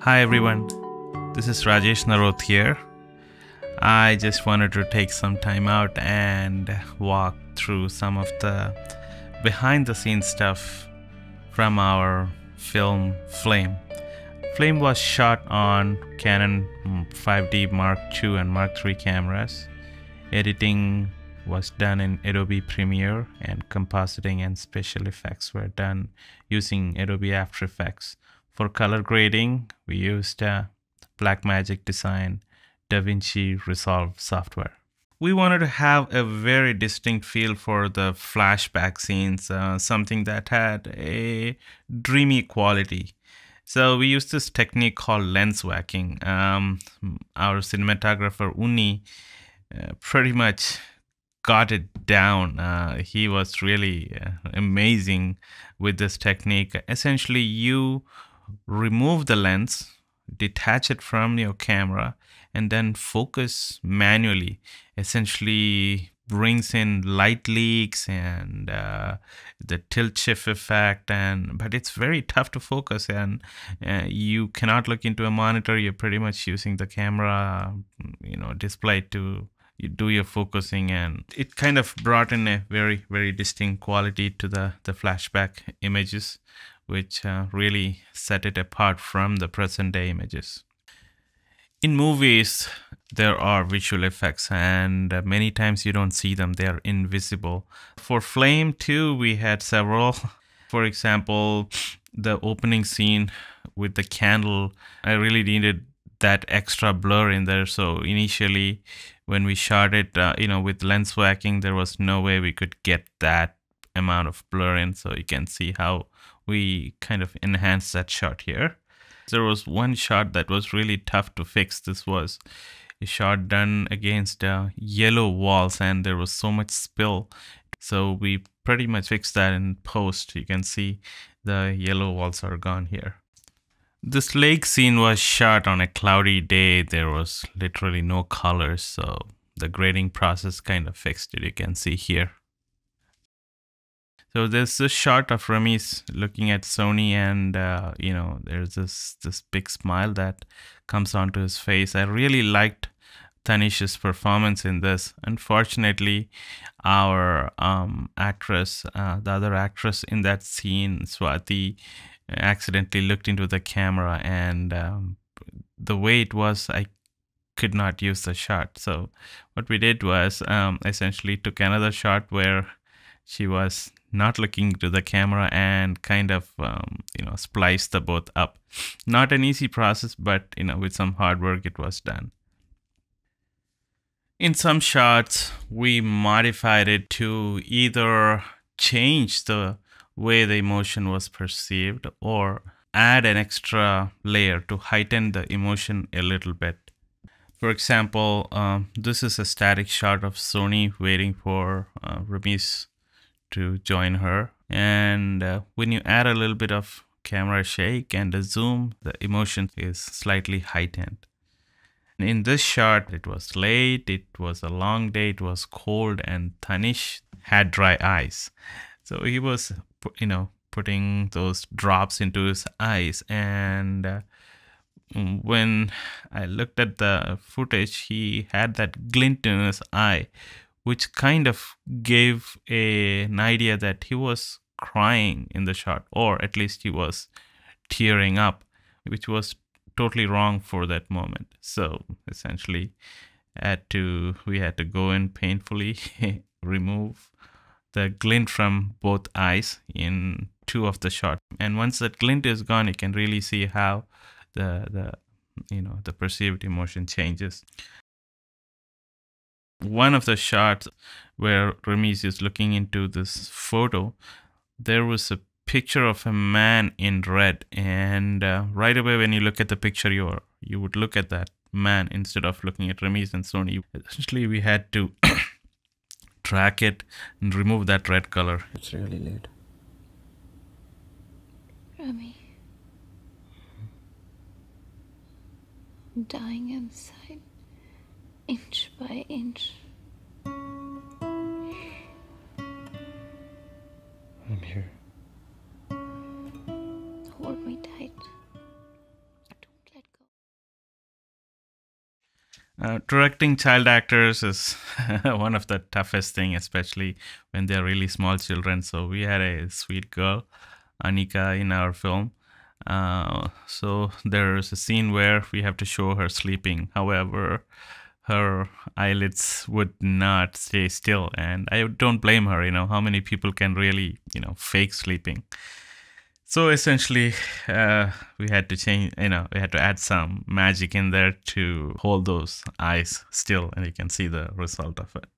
Hi everyone, this is Naroth here. I just wanted to take some time out and walk through some of the behind the scenes stuff from our film Flame. Flame was shot on Canon 5D Mark II and Mark III cameras. Editing was done in Adobe Premiere and compositing and special effects were done using Adobe After Effects. For color grading, we used Blackmagic Design, DaVinci Resolve software. We wanted to have a very distinct feel for the flashback scenes, something that had a dreamy quality. So we used this technique called lens whacking. Our cinematographer Uni pretty much got it down. He was really amazing with this technique. Essentially, you remove the lens, detach it from your camera, and then focus manually. Essentially brings in light leaks and the tilt shift effect, but it's very tough to focus, and you cannot look into a monitor. You're pretty much using the camera display to do your focusing, and it kind of brought in a very, very distinct quality to the flashback images, which really set it apart from the present day images. In movies, there are visual effects, and many times you don't see them. They are invisible. For Flame 2, we had several. For example, the opening scene with the candle, I really needed that extra blur in there. So initially, when we shot it, with lens whacking, there was no way we could get that amount of blur in. So you can see how we kind of enhanced that shot here. There was one shot that was really tough to fix. This was a shot done against yellow walls, and there was so much spill. So we pretty much fixed that in post. You can see the yellow walls are gone here. This lake scene was shot on a cloudy day. There was literally no colors, so the grading process kind of fixed it. You can see here. So there's this shot of Ramesh looking at Sony, and there's this big smile that comes onto his face. I really liked Tanish's performance in this. Unfortunately, our actress, the other actress in that scene, Swati, accidentally looked into the camera, and the way it was, I could not use the shot. So what we did was essentially took another shot where she was not looking to the camera and kind of spliced the both up. Not an easy process, but with some hard work it was done. In some shots we modified it to either change the way the emotion was perceived or add an extra layer to heighten the emotion a little bit. For example, this is a static shot of Sony waiting for Ramesh to join her, and when you add a little bit of camera shake and a zoom, the emotion is slightly heightened. In this shot, it was late, it was a long day, it was cold, and Tanish had dry eyes, so he was putting those drops into his eyes, and when I looked at the footage, he had that glint in his eye, which kind of gave an idea that he was crying in the shot, or at least he was tearing up, which was totally wrong for that moment. So essentially, we had to go in painfully remove the glint from both eyes in two of the shots. And once that glint is gone, you can really see how the perceived emotion changes. One of the shots where Ramesh is looking into this photo, there was a picture of a man in red, and right away when you look at the picture, you would look at that man instead of looking at Ramesh and Sony. Essentially, we had to track it and remove that red color. It's really late. Rami, I'm dying inside, inch by inch. I'm here. Hold me tight. Don't let Directing child actors is one of the toughest thing, especially when they're really small children. So we had a sweet girl, Anika, in our film. So there's a scene where we have to show her sleeping. However, her eyelids would not stay still, and I don't blame her. How many people can really, fake sleeping? So essentially, we had to change, we had to add some magic in there to hold those eyes still, and you can see the result of it.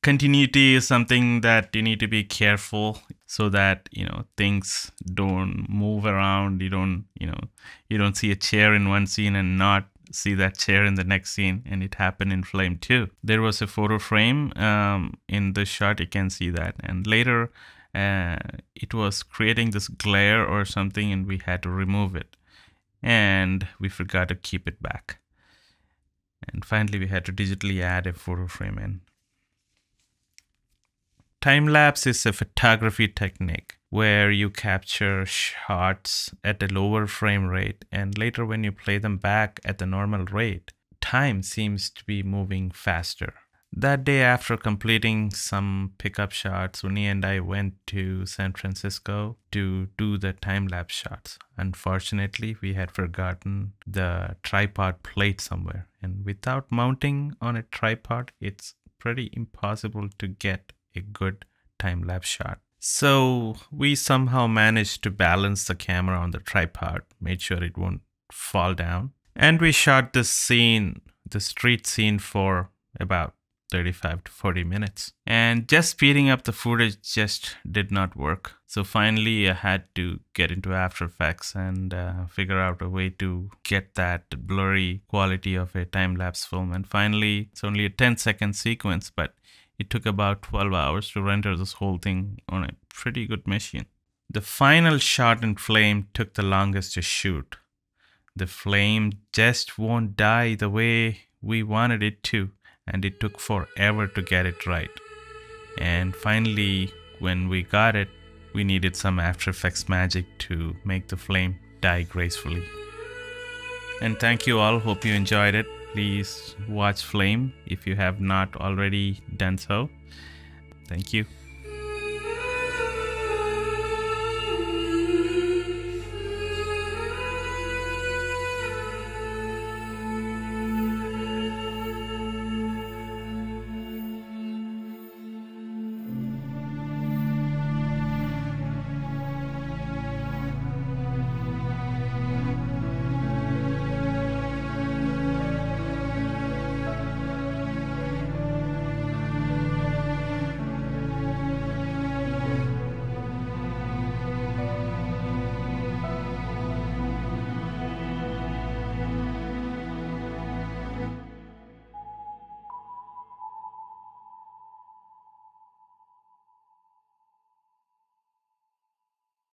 Continuity is something that you need to be careful so that, things don't move around. You don't see a chair in one scene and not see that chair in the next scene, and it happened in Flame too. There was a photo frame in the shot, you can see that, and later it was creating this glare or something, and we had to remove it, and we forgot to keep it back, and finally we had to digitally add a photo frame in. Time-lapse is a photography technique where you capture shots at a lower frame rate, and later when you play them back at the normal rate, time seems to be moving faster. That day, after completing some pickup shots, Uni and I went to San Francisco to do the time-lapse shots. Unfortunately, we had forgotten the tripod plate somewhere, and without mounting on a tripod, it's pretty impossible to get a good time-lapse shot. So we somehow managed to balance the camera on the tripod, made sure it won't fall down, and we shot this scene, the street scene, for about 35 to 40 minutes. And just speeding up the footage just did not work. So finally I had to get into After Effects and figure out a way to get that blurry quality of a time-lapse film. And finally, it's only a 10-second sequence, but it took about 12 hours to render this whole thing on a pretty good machine. The final shot in Flame took the longest to shoot. The flame just won't die the way we wanted it to, and it took forever to get it right. And finally, when we got it, we needed some After Effects magic to make the flame die gracefully. And thank you all, hope you enjoyed it. Please watch Flame if you have not already done so. Thank you.